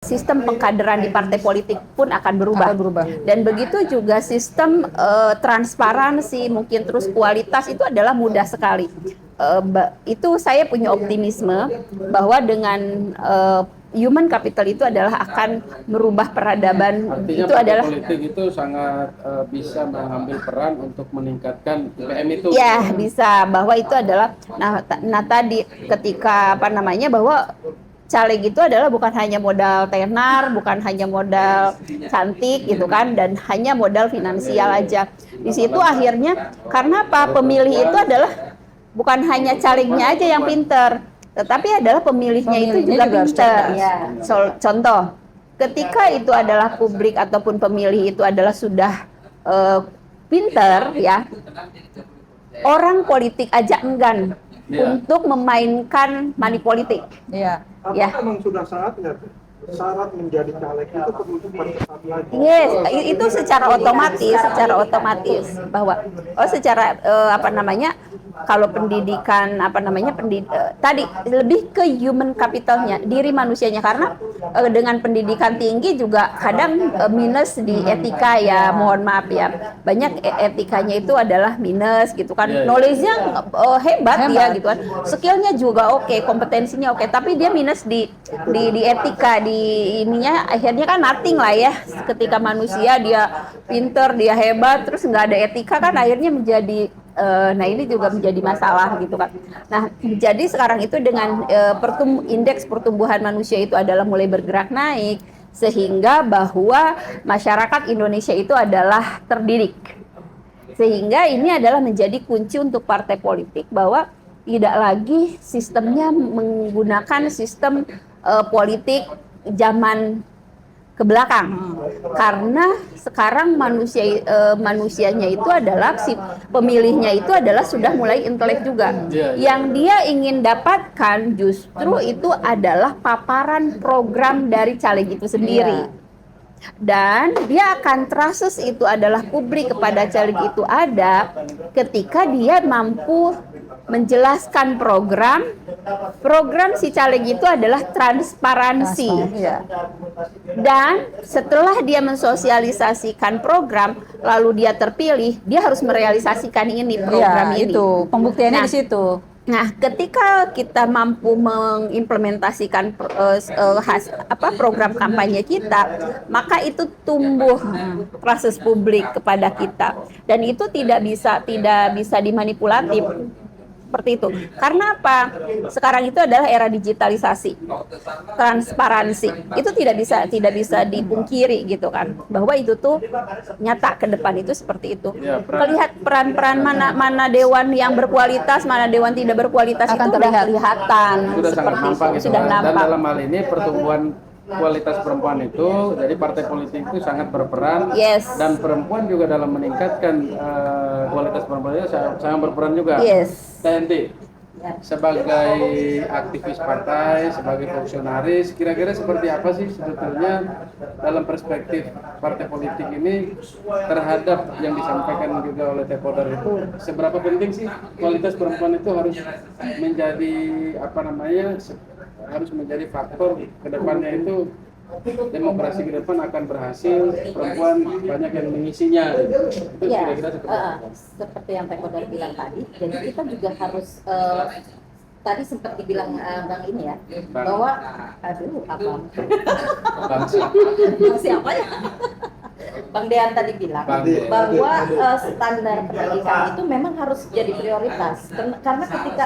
sistem pengkaderan di partai politik pun akan berubah. Dan begitu juga sistem transparansi, mungkin terus kualitas itu adalah mudah sekali. Itu saya punya optimisme bahwa dengan human capital itu adalah akan merubah peradaban. Artinya itu adalah politik itu sangat bisa mengambil peran untuk meningkatkan IPM itu. Ya, bisa, bahwa itu adalah nah tadi ketika bahwa caleg itu adalah bukan hanya modal tenar, bukan hanya modal cantik gitu kan, dan hanya modal finansial aja. Di situ akhirnya karena apa? Pemilih itu adalah bukan hanya calegnya aja yang pinter, tetapi adalah pemilihnya itu juga pinter. Ya. Contoh, ketika itu adalah publik ataupun pemilih itu adalah sudah pinter, ya, orang politik aja enggan untuk memainkan money politik. Iya. Ya. Memang sudah saatnya syarat menjadi caleg itu perlu diperketat lagi. Yes, itu secara otomatis bahwa secara kalau pendidikan tadi lebih ke human capitalnya, diri manusianya, karena dengan pendidikan tinggi juga kadang minus di etika, ya, mohon maaf ya, banyak etikanya itu adalah minus gitu kan. Knowledge-nya hebat ya gitu kan, skillnya juga oke, kompetensinya oke, tapi dia minus di etika, di ininya, akhirnya kan nothing lah ya. Ketika manusia dia pinter, dia hebat, terus nggak ada etika kan akhirnya menjadi ini juga menjadi masalah gitu kan. Nah, jadi sekarang itu dengan indeks pertumbuhan manusia itu adalah mulai bergerak naik, sehingga bahwa masyarakat Indonesia itu adalah terdidik. Sehingga ini adalah menjadi kunci untuk partai politik bahwa tidak lagi sistemnya menggunakan sistem politik zaman ke belakang, karena sekarang manusianya itu adalah pemilihnya itu adalah sudah mulai intelek juga. Yang dia ingin dapatkan justru itu adalah paparan program dari caleg itu sendiri. Dan dia akan trust itu adalah publik kepada caleg itu ada ketika dia mampu menjelaskan program si caleg itu adalah transparansi. Dan setelah dia mensosialisasikan program, lalu dia terpilih, dia harus merealisasikan ini program ini. Itu pembuktiannya di situ. Nah, ketika kita mampu mengimplementasikan program kampanye kita, maka itu tumbuh proses publik kepada kita, dan itu tidak bisa dimanipulatif. Seperti itu. Karena apa? Sekarang itu adalah era digitalisasi, transparansi. Itu tidak bisa dipungkiri gitu kan, bahwa itu tuh nyata ke depan itu seperti itu. Melihat peran-peran mana dewan yang berkualitas, mana dewan tidak berkualitas akan itu terlihat. sudah kelihatan. Sudah sangat nampak gitu. Sudah nampak. Dan dalam hal ini pertumbuhan kualitas perempuan itu, jadi partai politik itu sangat berperan. Yes. Dan perempuan juga dalam meningkatkan kualitas perempuan itu sangat berperan juga. Yes. TNT sebagai aktivis partai, sebagai fungsionaris, kira-kira seperti apa sih sebetulnya dalam perspektif partai politik ini terhadap yang disampaikan juga oleh Tepoder itu, seberapa penting sih kualitas perempuan itu harus menjadi harus menjadi faktor ke depannya itu demokrasi ke depan akan berhasil, perempuan banyak yang mengisinya. Itu ya, kira-kira seperti apa? Seperti yang Tepoder bilang tadi, jadi kita juga harus tadi sempat dibilang Bang ini ya, bahwa Bang siapa ya? Bang Dean tadi bilang bahwa standar pendidikan itu memang harus jadi prioritas, karena ketika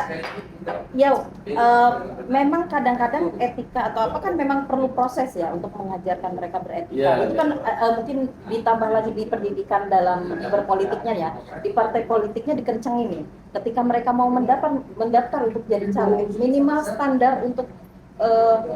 memang kadang-kadang etika atau apa kan memang perlu proses ya untuk mengajarkan mereka beretika. Itu kan mungkin ditambah lagi di pendidikan dalam berpolitiknya ya, di partai politiknya dikencengin nih. Ketika mereka mau mendaftar untuk jadi caleg, minimal standar untuk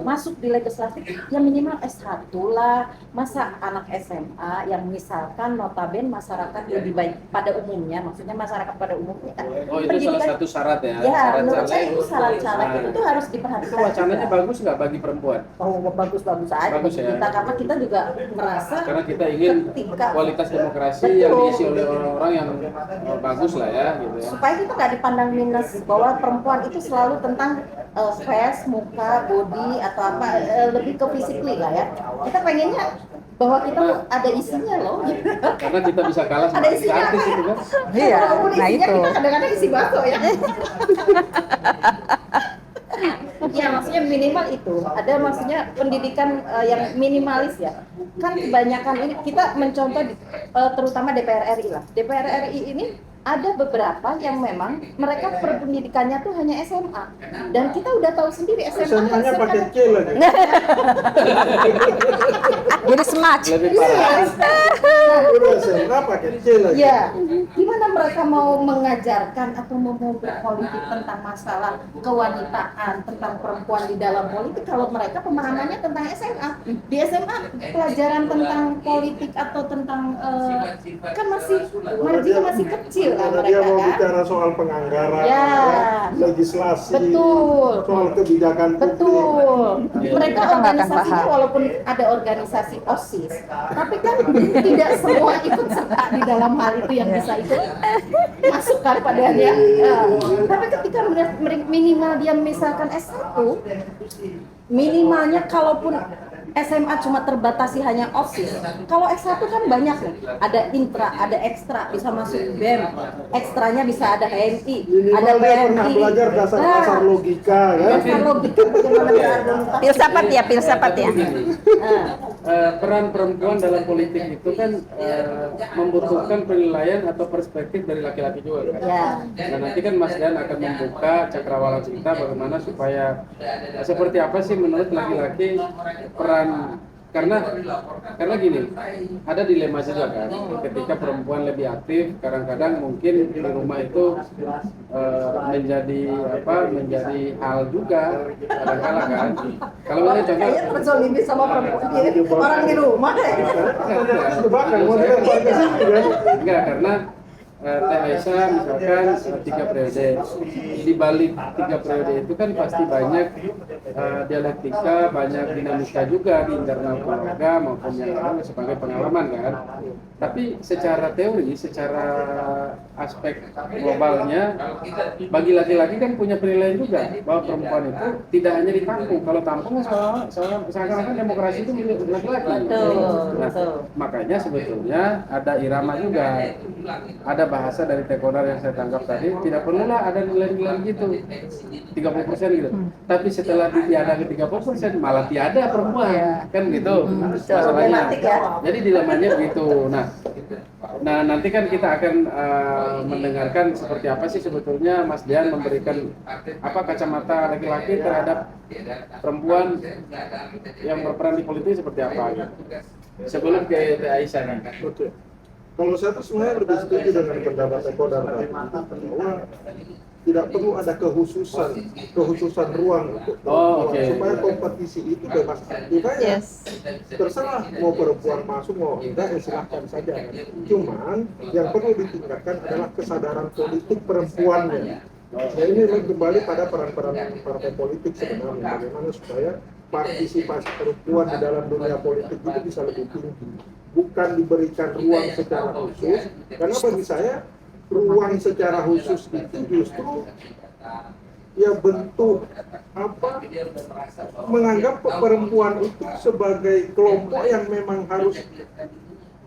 masuk di legislatif yang minimal S1 lah. Masa anak SMA yang misalkan notabene masyarakat lebih baik pada umumnya, maksudnya masyarakat pada umumnya kan. Itu salah satu syarat ya. Ya, syarat menurut saya itu syarat Nah, itu tuh harus diperhatikan. Itu wacananya bagus nggak bagi perempuan? Oh, bagus-bagus aja Bagus ya. kita, karena kita juga merasa Karena kita ingin kualitas demokrasi yang diisi oleh orang-orang yang bagus lah ya gitu ya. Supaya kita nggak dipandang minus bahwa perempuan itu selalu tentang face, muka, body atau apa lebih ke physically lah ya. Kita pengennya bahwa kita tuh ada isinya loh. Karena kita bisa kalah sama Ada isinya artis apa? itu kan. Iya, Walaupun nah isinya itu. kita kadang-kadang isi bakso ya. Ya maksudnya minimal itu ada maksudnya pendidikan yang minimalis ya kan kebanyakan ini kita mencontoh terutama DPR RI lah. DPR RI ini ada beberapa yang memang mereka pendidikannya tuh hanya SMA dan kita udah tahu sendiri SMA-nya pakai C lagi. Jadi smart. Lebih parah. Udah SMA pakai C lagi. Ya, gimana mereka mau mengajarkan atau mau berpolitik tentang masalah kewanitaan, tentang perempuan di dalam politik kalau mereka pemahamannya tentang SMA. Di SMA pelajaran tentang politik atau tentang kan marginnya masih kecil kan Karena dia mereka mau kan. bicara soal penganggaran, Ya. legislasi, Betul. soal kebijakan publik. Betul. Mereka Mereka nggak akan organisasinya paham. walaupun ada organisasi OSIS, tapi kan tidak semua ikut serta di dalam hal itu yang bisa ikut masukkan padanya. Tapi ketika minimal dia misalkan S1, minimalnya kalaupun SMA cuma terbatasi hanya OSIS. Kalau S1 kan banyak nih. Ada intra, ada ekstra, bisa masuk BEM. Ekstranya bisa ada HMI, ada Minimal dia pernah BMI. belajar dasar-dasar logika kan. Dasar logika bagaimana berargumentasi. Filsafat ya, filsafat ya. Peran perempuan dalam politik itu kan membutuhkan penilaian atau perspektif dari laki-laki juga kan. Ya. Nah nanti kan Mas Dan akan membuka cakrawala kita bagaimana supaya seperti apa sih menurut laki-laki peran karena gini, ada dilema juga kan ketika perempuan lebih aktif kadang-kadang mungkin di rumah itu menjadi hal juga kadang-kala kan. Kalau boleh contoh Kayaknya terzolimi sama perempuan dia, orang di rumah deh. Bahkan mau dilempar ke situ kan. enggak karena Teh Aisyah misalkan 3 periode. Di balik 3 periode itu kan pasti banyak dialektika, banyak dinamika juga di internal keluarga maupun yang lain sebagai pengalaman kan. Tapi secara teori, secara aspek globalnya, bagi laki-laki kan punya penilaian juga bahwa perempuan itu tidak hanya di kampung. Kalau kampung seakan-akan demokrasi itu milik laki-laki. Betul, Nah, betul. makanya sebetulnya ada irama juga. Ada bahasa dari Tekodar yang saya tangkap tadi, tidak perlulah ada nilai-nilai gitu 30% gitu. Tapi setelah tiada ke 30% malah tiada perempuan. Kan gitu masalahnya. Problematik ya. Jadi dilemanya begitu. Nah nanti kan kita akan mendengarkan seperti apa sih sebetulnya Mas Dian memberikan apa kacamata laki-laki terhadap perempuan yang berperan di politik seperti apa gitu. Sebelum ke Aisyah nih. Oke. Kalau saya tuh sebenarnya lebih setuju dengan pendapat Tekodar tadi bahwa tidak perlu ada kekhususan ruang untuk perempuan, oke. supaya kompetisi itu bebas aktif aja. Yes. Terserah mau perempuan masuk mau enggak ya silahkan saja kan. Cuman yang perlu ditingkatkan adalah kesadaran politik perempuannya. Nah ini kembali pada peran-peran partai politik sebenarnya bagaimana supaya partisipasi perempuan di dalam dunia politik itu bisa lebih tinggi, bukan diberikan ruang secara khusus. Karena bagi saya ruang secara khusus itu justru ya bentuk apa menganggap perempuan itu sebagai kelompok yang memang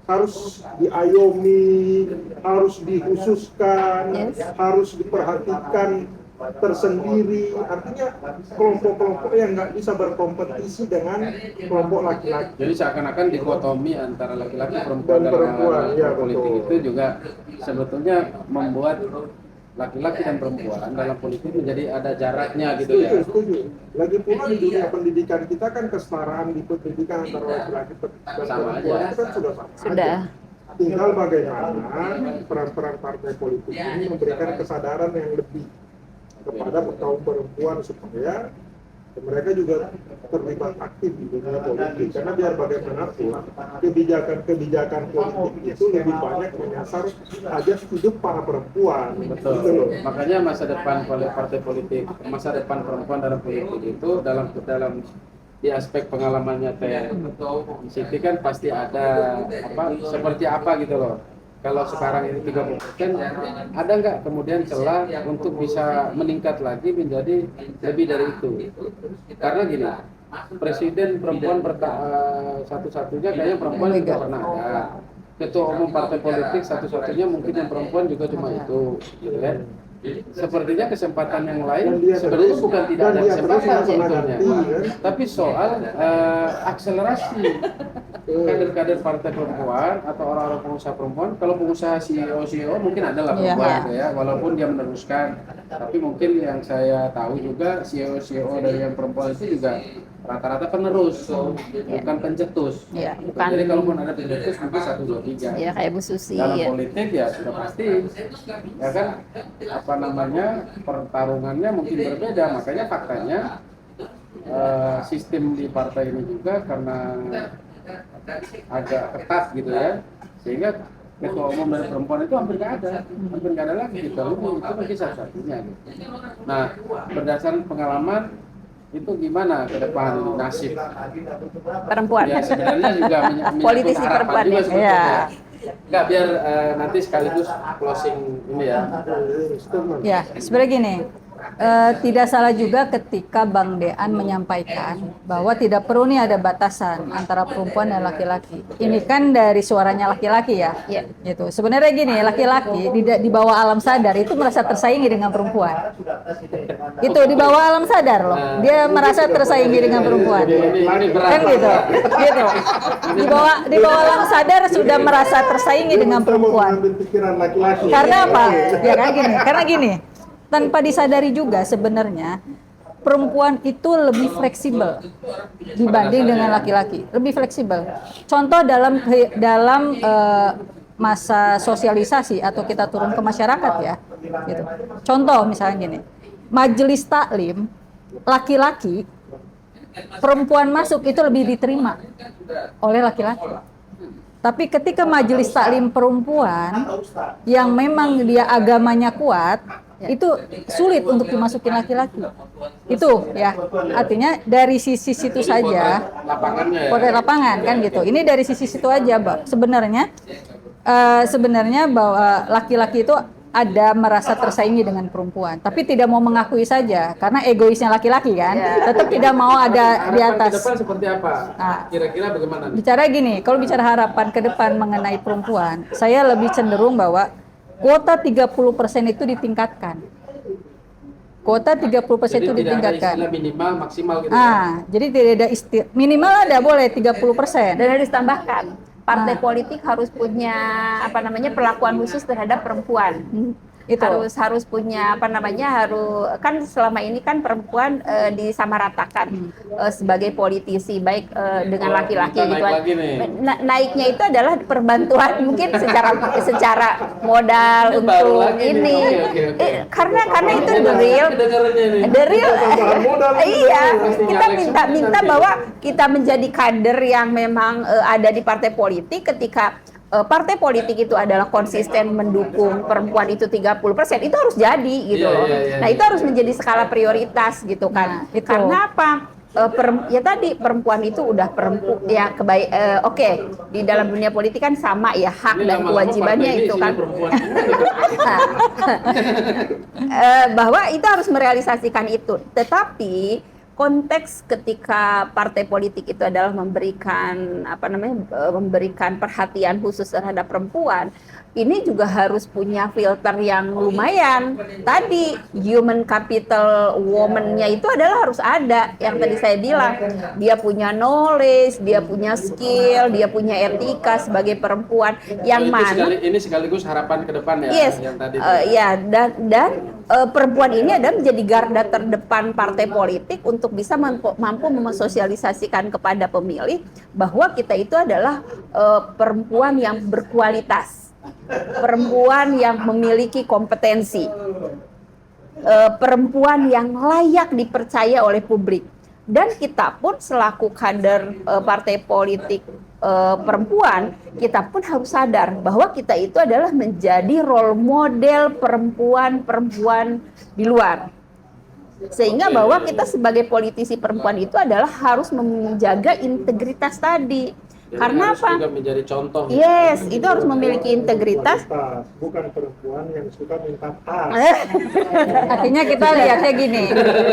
harus diayomi, harus dikhususkan, harus diperhatikan tersendiri. Artinya kelompok-kelompok yang nggak bisa berkompetisi dengan kelompok laki-laki. Jadi seakan-akan dikotomi antara laki-laki perempuan Dan dalam perempuan, hal ya, politik betul. itu juga sebetulnya membuat laki-laki dan perempuan dalam politik menjadi ada jaraknya gitu ya. Setuju. Lagi pula di dunia pendidikan kita kan kesetaraan di pendidikan antara laki-laki dan Sama perempuan aja. itu kan sudah sama. Sudah. aja. Tinggal bagaimana peran-peran partai politik ini memberikan kesadaran yang lebih kepada kaum perempuan supaya mereka juga terlibat aktif di dunia politik. Karena biar bagaimanapun kebijakan politik itu lebih banyak menyasar ajas hidup para perempuan. Betul. Gitu loh. Makanya masa depan partai politik, masa depan perempuan dalam politik itu dalam di aspek pengalamannya Teh Siti kan pasti ada seperti apa gitu loh. kalau sekarang ini 30%, ada nggak kemudian celah untuk bisa meningkat lagi menjadi lebih dari itu? Karena gini, presiden perempuan satu-satunya kayaknya perempuan juga pernah ada. Ketua umum partai politik satu-satunya mungkin yang perempuan juga cuma itu, gitu kan? Sepertinya kesempatan yang lain sebenarnya bukan tidak ada kesempatan sebetulnya, tapi soal akselerasi kader-kader partai perempuan atau orang-orang pengusaha perempuan. Kalau pengusaha CEO mungkin ada lah perempuan gitu ya, walaupun dia meneruskan, tapi mungkin yang saya tahu juga CEO dari yang perempuan itu juga rata-rata penerus, bukan pencetus. Ya, bukan. Jadi kalaupun ada pencetus mungkin 1, 2, 3. Ya kayak Bu Susi. Dalam Ya. politik ya sudah pasti, ya kan, apa namanya, pertarungannya mungkin berbeda. Makanya faktanya sistem di partai ini juga karena agak ketat gitu ya, sehingga ketua umum dari perempuan itu hampir nggak ada lagi gitu. Itu mungkin salah satunya gitu. Nah, berdasarkan pengalaman itu gimana ke depan nasib Perempuan. ya, sebenarnya juga menyangkut Politisi harapan perempuan juga ya. sebetulnya. Ya. Enggak, biar nanti sekaligus closing ini ya. Ya, sebenarnya gini, tidak salah juga ketika Bang Dean menyampaikan bahwa tidak perlu nih ada batasan antara perempuan dan laki-laki. Ini kan dari suaranya laki-laki ya, Ya. gitu. Sebenarnya gini, laki-laki di bawah alam sadar itu merasa tersaingi dengan perempuan. Itu di bawah alam sadar loh, dia merasa tersaingi dengan perempuan. Ini berat. Kan gitu, gitu. Di bawah alam sadar sudah merasa tersaingi dengan perempuan. Pikiran laki-laki. Karena apa? Ya kan gini, karena gini, tanpa disadari juga sebenarnya perempuan itu lebih fleksibel dibanding dengan laki-laki, lebih fleksibel. Contoh dalam masa sosialisasi atau kita turun ke masyarakat ya, gitu. Contoh misalnya gini, majelis taklim laki-laki, perempuan masuk itu lebih diterima oleh laki-laki. Tapi ketika majelis taklim perempuan yang memang dia agamanya kuat, itu sulit untuk dimasukin laki-laki. Itu ya, artinya dari sisi situ saja, Lapangannya ya. potret lapangan kan gitu. Ini dari sisi situ aja, Mbak. Sebenarnya bahwa laki-laki itu ada merasa tersaingi dengan perempuan, tapi tidak mau mengakui saja karena egoisnya laki-laki kan, tetap tidak mau ada di Harapan atas. ke depan seperti apa? Nah. Kira-kira bagaimana nih? Bicara gini, kalau bicara harapan ke depan mengenai perempuan, saya lebih cenderung bahwa kuota 30% itu ditingkatkan. Kuota 30% itu Jadi tidak ada ditingkatkan. istilah minimal maksimal gitu ya. Jadi tidak ada minimal ada boleh 30%. Dan harus ditambahkan, partai politik harus punya perlakuan khusus terhadap perempuan. Itu. Harus punya harus kan selama ini kan perempuan disamaratakan sebagai politisi baik dengan laki-laki Kita gitu naik kan. lagi nih. Naiknya itu adalah perbantuan mungkin secara modal Ini baru untuk lagi nih. ini. Oke. Karena itu Ini the real kedengarannya nih. the real iya, Pasti kita nyalek minta bahwa kita menjadi kader yang memang ada di partai politik ketika partai politik itu adalah konsisten mendukung perempuan itu 30%, itu harus jadi gitu Iya, loh. iya, iya, Nah, iya. itu harus menjadi skala prioritas gitu kan. Nah, itu. Karena apa? Ya tadi perempuan itu udah ya oke, di dalam dunia politik kan sama ya hak Ini dan lama-lama kewajibannya partai ini itu isinya kan. perempuan. Bahwa itu harus merealisasikan itu. Tetapi konteks ketika partai politik itu adalah memberikan memberikan perhatian khusus terhadap perempuan, ini juga harus punya filter yang lumayan. Tadi human capital woman-nya itu adalah harus ada. Yang tadi saya bilang, dia punya knowledge, dia punya skill, dia punya etika sebagai perempuan yang mana Ini sekaligus harapan ke depan ya, yes, yang tadi. dan perempuan ini adalah menjadi garda terdepan partai politik untuk bisa mampu memsosialisasikan kepada pemilih bahwa kita itu adalah perempuan yang berkualitas, perempuan yang memiliki kompetensi, perempuan yang layak dipercaya oleh publik. Dan kita pun selaku kader partai politik perempuan, kita pun harus sadar bahwa kita itu adalah menjadi role model perempuan-perempuan di luar. Sehingga bahwa kita sebagai politisi perempuan itu adalah harus menjaga integritas tadi. Jadi Karena harus apa? juga menjadi contoh. Yes, itu harus memiliki integritas. bukan perempuan yang suka minta tas. Artinya kita lihatnya gini,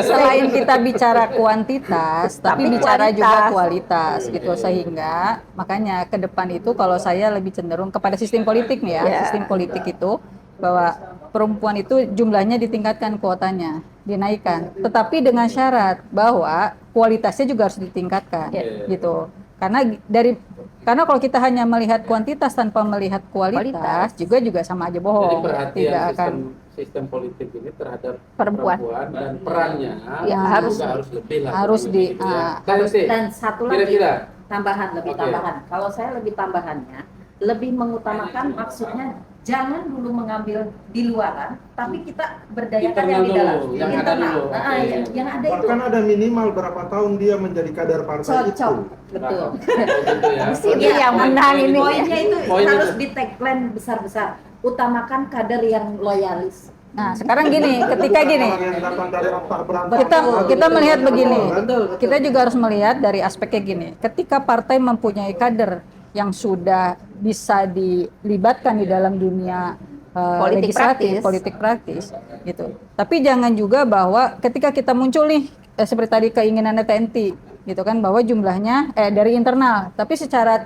selain kita bicara kuantitas, tapi bicara juga kualitas gitu. Sehingga makanya ke depan itu kalau saya lebih cenderung kepada sistem politik nih ya, Ya. sistem politik itu bahwa perempuan itu jumlahnya ditingkatkan, kuotanya dinaikkan, tetapi dengan syarat bahwa kualitasnya juga harus ditingkatkan gitu. Karena kalau kita hanya melihat kuantitas tanpa melihat kualitas juga sama aja Jadi bohong. perhatian Tidak akan sistem politik ini terhadap Perempuan. dan perannya Ya, harus lebih lah. harus gitu di- ya. Dan satu lagi Kira-kira. tambahan, lebih Oke. tambahan. Kalau saya lebih tambahannya, lebih mengutamakan maksudnya jangan dulu mengambil di luaran, tapi kita berdayakan yang di dalam, Internal dulu, yang ada internal. dulu. Nah, Oke. yang ada itu Bahkan ada minimal berapa tahun dia menjadi kader partai itu. cocok, betul. Oh, gitu ya. Di sini yang menang ini. Poinnya itu Poin harus itu. di tagline besar-besar. Utamakan kader yang loyalis. Nah, sekarang gini, ketika gini, Orang yang datang dari latar belakang. kita melihat begini, Betul, betul. kita juga harus melihat dari aspeknya gini. Ketika partai mempunyai kader yang sudah bisa dilibatkan di dalam dunia Politik legislatif, praktis. politik praktis, gitu. Tapi jangan juga bahwa ketika kita muncul nih seperti tadi keinginannya TNT, gitu kan, bahwa jumlahnya dari internal, tapi secara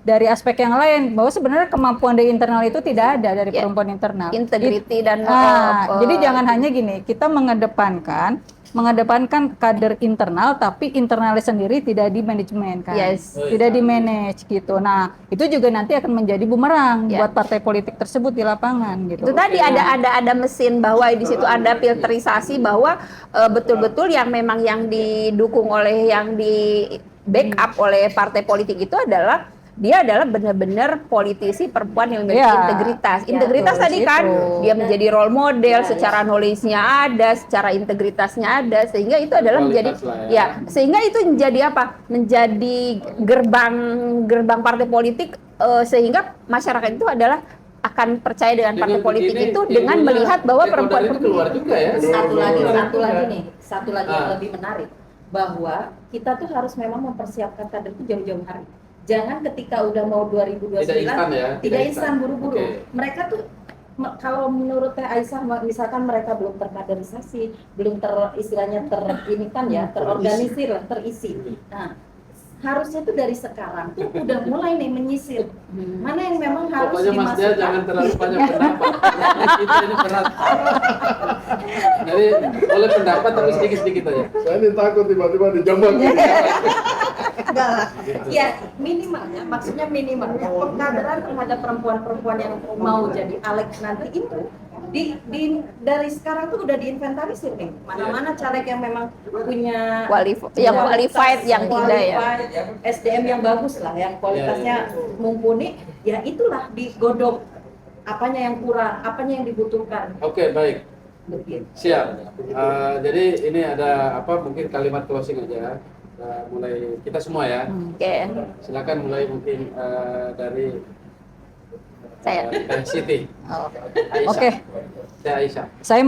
dari aspek yang lain bahwa sebenarnya kemampuan dari internal itu tidak ada dari Ya. perempuan internal. Integrity dan Jadi jangan hanya gini, kita mengedepankan kader internal, tapi internalnya sendiri tidak di manajemen kan, Yes. tidak di manage gitu. Nah itu juga nanti akan menjadi bumerang Ya. buat partai politik tersebut di lapangan gitu. itu tadi ada mesin bahwa di situ ada filterisasi bahwa betul-betul yang memang yang didukung oleh yang di backup oleh partai politik itu adalah dia adalah benar-benar politisi perempuan yang memiliki Ya. integritas. Ya, Integritas betul, tadi kan itu. dia menjadi role model, Ya, secara knowledge-nya ada, secara integritasnya ada, sehingga itu adalah menjadi Kualitas lah ya. sehingga itu menjadi apa? Menjadi gerbang partai politik sehingga masyarakat itu adalah akan percaya dengan partai Dengan politik begini, itu dengan ilmunya melihat bahwa Ecuador perempuan itu keluar juga ya. Satu lagi Keluar. nih, satu lagi yang Ah. lebih menarik, bahwa kita tuh harus memang mempersiapkan kader itu jauh-jauh hari. Jangan ketika udah mau 2029 Tidak instan ya, tidak tidak instan instan. buru-buru. Oke. Mereka tuh kalau menurut Teh Aisyah misalkan mereka belum terkaderisasi, belum istilahnya ini kan ya, terorganisir lah, terisi. Nah, harusnya tuh dari sekarang tuh udah mulai nih menyisir mana yang memang harus Pokoknya Mas Dia dimasukkan. jangan terlalu banyak pendapat. Kita ini berat. Jadi boleh pendapat tapi sedikit-sedikit aja. Saya ini takut tiba-tiba dijambak. Enggak lah. Ya minimalnya, maksudnya minimalnya pengkaderan terhadap perempuan-perempuan yang mau jadi Alex nanti itu dari sekarang tuh udah diinventarisir nih. Mana-mana caleg yang memang punya yang qualified, yang tidak ya. SDM yang bagus lah, yang kualitasnya mumpuni, ya itulah digodok apanya yang kurang, apanya yang dibutuhkan. Oke, baik. Begitu. Siap. Jadi ini ada mungkin kalimat closing aja. Mulai kita semua ya. Oke. Silakan mulai mungkin dari Saya. Teh Siti. Oh. Aisyah. Oke. Teh Aisyah. Saya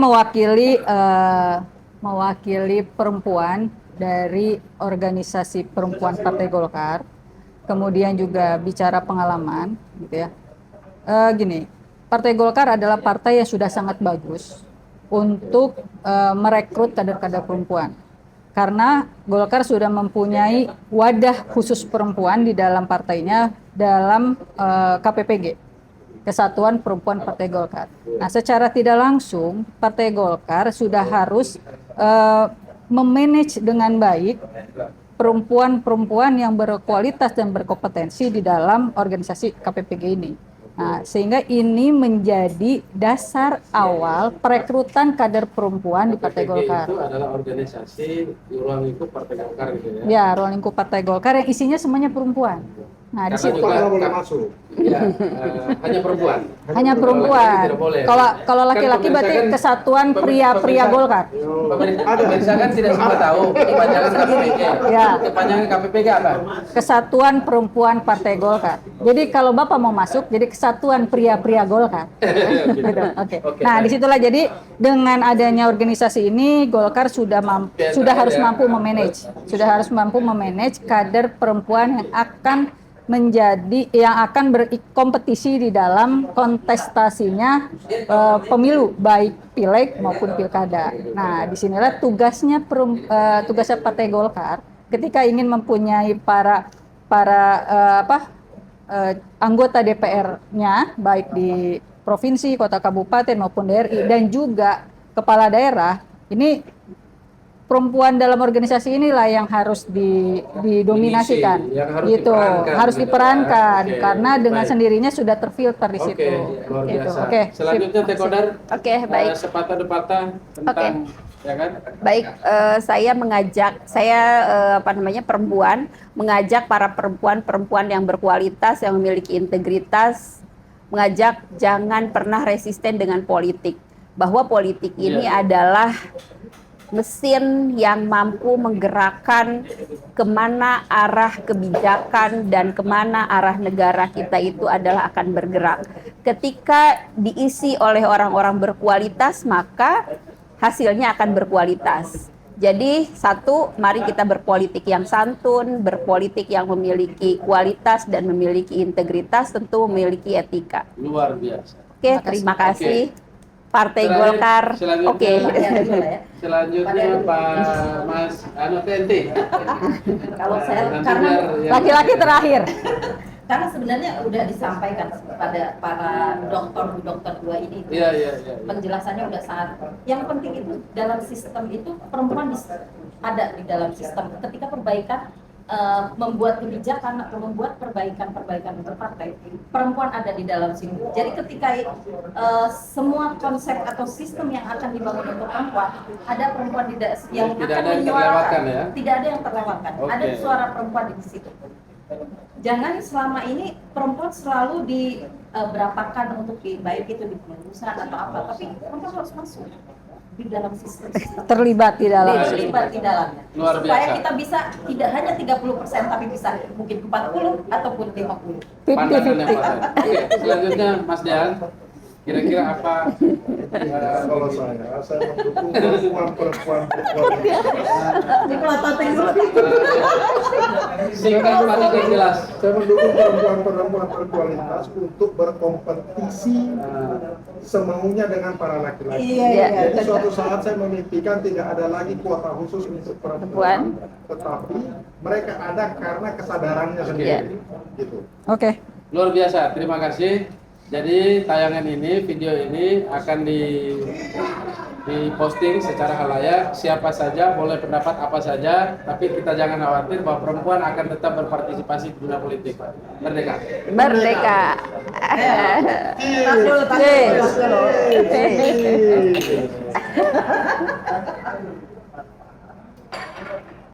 mewakili perempuan dari organisasi perempuan Partai Golkar, kemudian juga bicara pengalaman, gitu ya. Gini, Partai Golkar adalah partai yang sudah sangat bagus untuk merekrut kader-kader perempuan, karena Golkar sudah mempunyai wadah khusus perempuan di dalam partainya dalam KPPG. Kesatuan Perempuan Partai Golkar. Nah, secara tidak langsung Partai Golkar sudah harus memanage dengan baik perempuan-perempuan yang berkualitas dan berkompetensi di dalam organisasi KPPG ini. Nah, sehingga ini menjadi dasar awal perekrutan kader perempuan di Partai KPPG Golkar. itu adalah organisasi di ruang lingkup Partai Golkar gitu ya. Ya, ruang lingkup Partai Golkar yang isinya semuanya perempuan. Nah, di Karena situ juga Kalau boleh masuk. Ya, hanya perempuan. Hanya Kalau perempuan. laki-laki tidak boleh. Kalau Kan laki-laki berarti pemirsa kan- kesatuan pemirsa- pria Golkar. Pemirsa kan tidak semua tahu kepanjangan KPPG. Ya. Kepanjangan KPPG apa? Kesatuan Perempuan Partai Golkar. Jadi kalau Bapak mau masuk, jadi Kesatuan Pria Golkar. Gitu. Oke. Oke, Nah, baik. disitulah jadi dengan adanya organisasi ini, Golkar sudah harus mampu memanage kader perempuan yang akan berkompetisi di dalam kontestasinya pemilu, baik pileg maupun pilkada. Nah, disinilah tugasnya Partai Golkar ketika ingin mempunyai para anggota DPR-nya baik di provinsi, kota, kabupaten maupun DRI dan juga kepala daerah. Ini perempuan dalam organisasi inilah yang harus didominasikan, Mengisi, yang harus gitu, diperankan, harus gitu. diperankan Oke, karena dengan baik. sendirinya sudah terfilter di Oke, situ. luar Gitu. biasa. Oke, Selanjutnya sip. Teh Kodar, Oke, baik. sepatah depatah tentang, ya kan? Baik, saya perempuan mengajak para perempuan yang berkualitas, yang memiliki integritas, mengajak jangan pernah resisten dengan politik. Bahwa politik ini adalah mesin yang mampu menggerakkan kemana arah kebijakan dan kemana arah negara kita itu adalah akan bergerak. Ketika diisi oleh orang-orang berkualitas, maka hasilnya akan berkualitas. Jadi satu, mari kita berpolitik yang santun, berpolitik yang memiliki kualitas dan memiliki integritas, tentu memiliki etika. Luar biasa. Oke, terima kasih. Partai Terakhir, Golkar. selanjutnya- Oke. Selanjutnya Pak Mas Tenti. Kalau saya Nanti karena biar yang- Laki-laki terakhir. karena sebenarnya udah disampaikan kepada para dokter dua ini. Iya. Penjelasannya udah sangat. Yang penting itu dalam sistem itu perempuan ada di dalam sistem. Ketika perbaikan membuat kebijakan atau membuat perbaikan untuk partai, perempuan ada di dalam sini. Jadi ketika semua konsep atau sistem yang akan dibangun untuk perempuan, ada perempuan yang Tidak akan ada yang menyuarakan. terlewatkan ya? Tidak ada yang terlewatkan. Oke. Ada suara perempuan di situ. Jangan selama ini perempuan selalu diberapakan untuk baik itu di perusahaan atau apa, tapi perempuan harus masuk di dalam sistem. Terlibat di dalam. Terlibat di dalamnya. Luar Supaya biasa. kita bisa tidak hanya 30% tapi bisa mungkin 40 ataupun 50. Pandangan yang 50-50. patah. Oke, selanjutnya Mas Dean. Kira-kira apa? Kalau saya mendukung perempuan Singkat padat dan jelas. Saya mendukung perempuan berkualitas untuk berkompetisi semaunya dengan para laki-laki. Iya. Jadi suatu saat saya memimpikan tidak ada lagi kuota khusus untuk perempuan, tetapi mereka ada karena kesadarannya sendiri. Gitu. Oke. Luar biasa, terima kasih. Jadi tayangan ini, video ini akan diposting secara halayak. Siapa saja boleh pendapat apa saja, tapi kita jangan khawatir bahwa perempuan akan tetap berpartisipasi di dunia politik. Merdeka. Merdeka. Tas dulu.